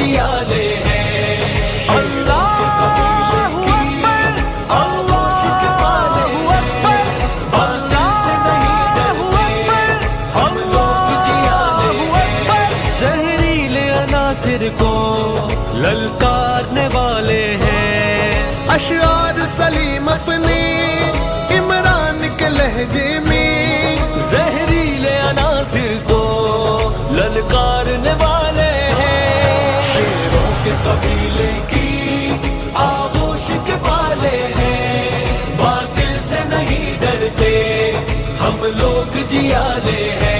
جیالے ہیں، اللہ اکبر، آغوش کے پالے ہیں، باطل سے نہیں ڈرتے، ہم لوگ جیالے ہیں، زہریلے عناصر کو للکارنے والے ہیں، اشعار سلیم اپنے عمران کے لہجے میں، زہریلے عناصر کو للکارنے والے ہیں، شیروں کے قبیلے کی آغوش کے پالے ہیں، باطل سے نہیں ڈرتے، ہم لوگ جیالے ہیں۔